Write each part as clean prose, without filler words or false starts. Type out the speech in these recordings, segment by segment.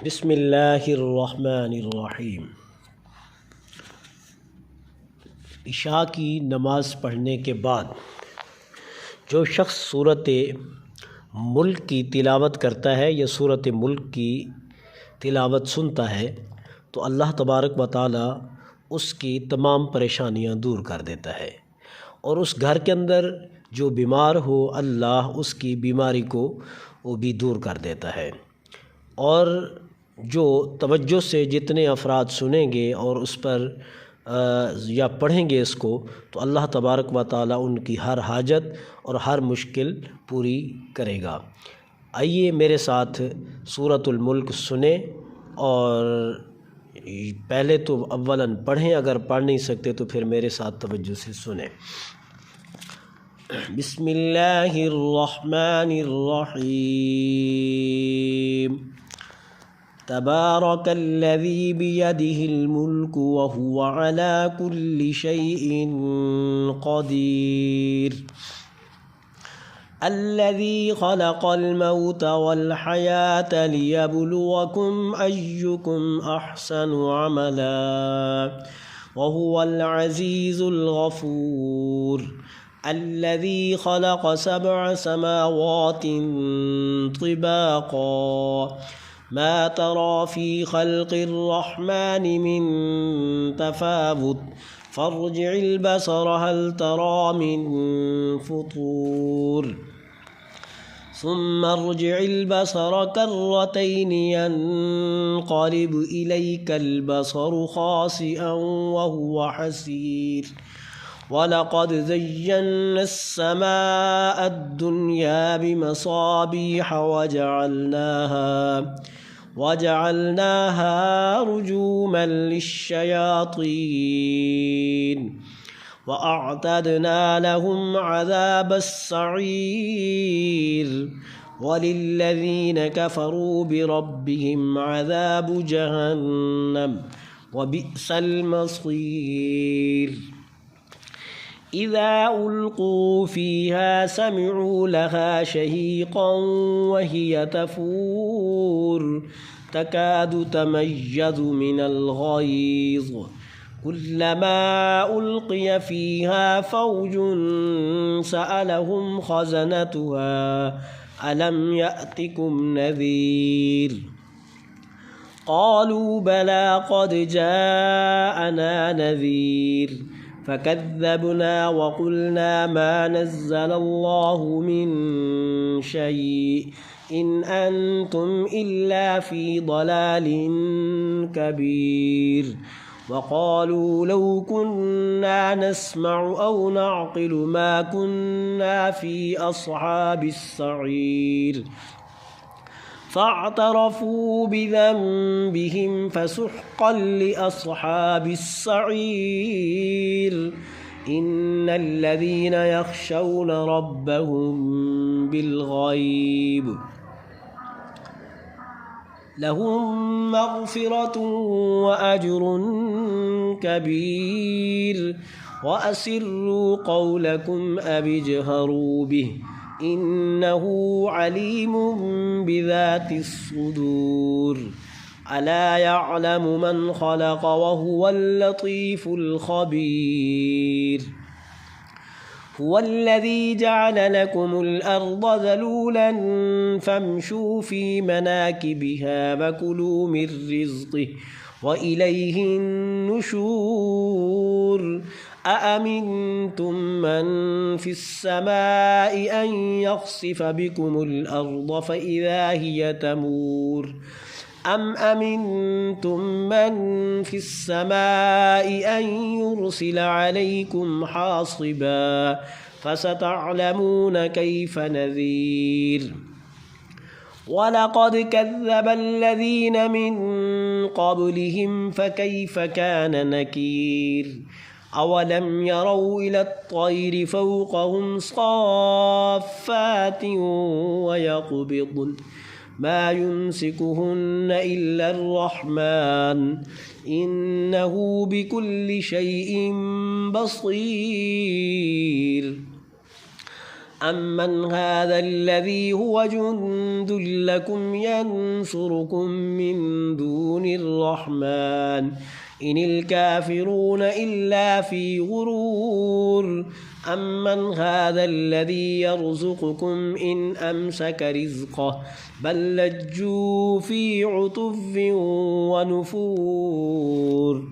बिस्मिल्लाहिर्रहमानिर्रहीम। इशा की नमाज़ पढ़ने के बाद जो शख्स सूरत मुल्क की तिलावत करता है या सूरत मुल्क की तिलावत सुनता है तो अल्लाह तबारक व तआला उसकी तमाम परेशानियां दूर कर देता है, और उस घर के अंदर जो बीमार हो अल्लाह उसकी बीमारी को वो भी दूर कर देता है। और जो तवज्जो से जितने अफराद सुनेंगे और उस पर या पढ़ेंगे इसको, तो अल्लाह तबारक व तआला उनकी हर हाजत और हर मुश्किल पूरी करेगा। आइए मेरे साथ सूरतुल मुल्क सुने, और पहले तो अव्वलन पढ़ें, अगर पढ़ नहीं सकते तो फिर मेरे साथ तवज्जो से सुने। बिस्मिल्लाहिर्रहमानिर्रहीम। तबारकल्लज़ी बियदिहिल मुल्कु व हुवा अला कुल्लि शैइन क़दीर। अल्लज़ी ख़लक़ल मौत वल हयात लियब्लुवकुम अय्युकुम अहसनु अमला व हुवल अज़ीज़ुल गफ़ूर। अल्लज़ी ख़लक़ सबअ समावातिन तिबाक़ा मा तरा फ़ी ख़ल्क़िर रहमानि मिन तफ़ावुत फ़र्जि'ल बसर हल तरा मिन फ़ुतूर सुम्मा अर्जि'ल बसर कर्रतैन यन्क़लिब इलैकल बसरु ख़ासिअन व हुवा हसीर। वलक़द ज़य्यन्ना अस्समाअ अद्दुन्या बिमसाबीह वजअलनाहा रुजूमन लिश्शयातीन वअअतदना लहुम अज़ाबस्सईर वलिल्लज़ीन कफ़रू बिरब्बिहिम अज़ाबु जहन्नम वबिअसल मसीर। इज़ा उल्क़ू फ़ीहा समिअू लहा शहीक़न वहिय तफ़ूर तकादु तमय्यज़ु मिनल ग़ैज़ कुल्लमा उल्क़िय फ़ीहा फ़ौजुन सअलहुम ख़ज़नतुहा अलम यअतिकुम नज़ीर। क़ालू बला क़द जाअना नज़ीर फ़कज़्ज़बना वक़ुलना मा नज़्ज़लल्लाहु मिन शैइन अंतुम इल्ला फ़ी ضलालिन कबीर। वक़ालू लौ कुन्ना नस्मअु औ नअक़िलु मा कुन्ना फ़ी अस्हाबिस सईर। फ़अतरफ़ू बिज़ंबिहिम फ़सुह्क़न लिअस्हाबिस सईर। इन्नल्लज़ीन यख़शौन रब्बहुम बिलग़ैब लहुम मग़फ़िरतुन व अज्रुन कबीर। वअसिर्रू क़ौलकुम अव इजहरू बिहि इन्नहु अलीमुम बिज़ातिस सुदूर। अला यअलमु मन ख़लक़ व हुवल लतीफ़ुल ख़बीर। हुवल्लज़ी जअल लकुमुल अर्ज़ ज़लूलन फ़म्शू फ़ी मनाकिबिहा वकुलू मिर रिज़्क़िही व इलैहिन नुशूर। अअमिनतुम मन फ़िस समाइ अन यख़सिफ़ बिकुमुल अर्ज़ फ़इज़ा हिय तमूर अम अमिनतुम मन फ़िस समाइ अन युरसिल अलैकुम हासिबा फ़सतअलमून कैफ़ नज़ीर। वलक़द कज़्ज़ब अल्लज़ीन मिन क़ब्लिहिम फ़कैफ़ कान नकीर। अवलम यरौ इलत तैरि फ़ौक़हुम साफ़्फ़ातिन वयक़बिضन मा युम्सिकुहुन्न इल्ला अर्रहमान इन्नहु बिकुल्लि शैइन बसीर। أمن هذا الذي هو جند لكم ينصركم من دون الرحمن إن الكافرون إلا في غرور أمن هذا الذي يرزقكم إن أمسك رزقه بل لجوا في عتو ونفور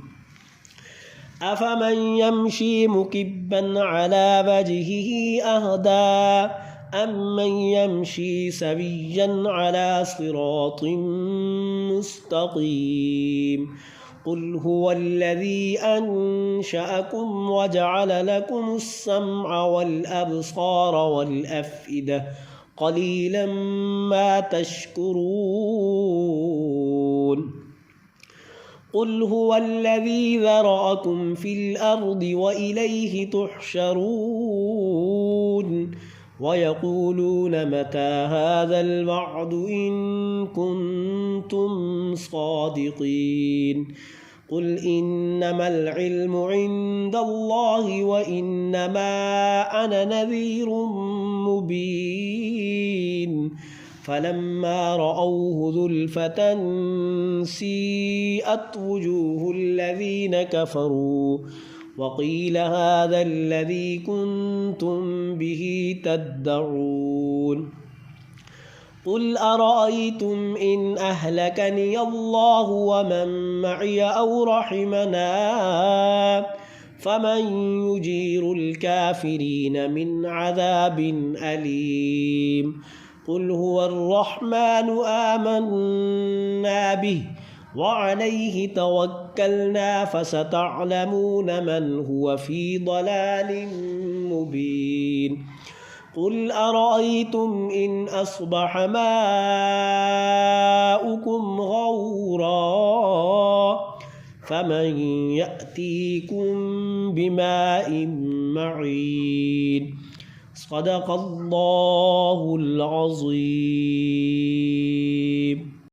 أفمن يمشي مكبا على وجهه أهدى أمن يمشي سويا على صراط مستقيم قل هو الذي أنشأكم وجعل لكم السمع والأبصار والأفئدة قليلا ما تشكرون قل هو الذي ذرأكم في الأرض وإليه تحشرون ويقولون متى هذا الوعد إن كنتم صادقين قل إنما العلم عند الله وإنما أنا نذير مبين فلما رأوه زلفة سيئت وجوه الذين كفروا وقيل هذا الذي كنتم به تدعون قل أرأيتم إن أهلكني الله ومن معي أو رحمنا فمن يجير الكافرين من عذاب أليم قل هو الرحمن آمنا به وعليه توكلنا فستعلمون من هو في ضلال مبين قل أرأيتم إن أصبح ماؤكم غورا فمن يأتيكم بماء معين صدق الله العظيم.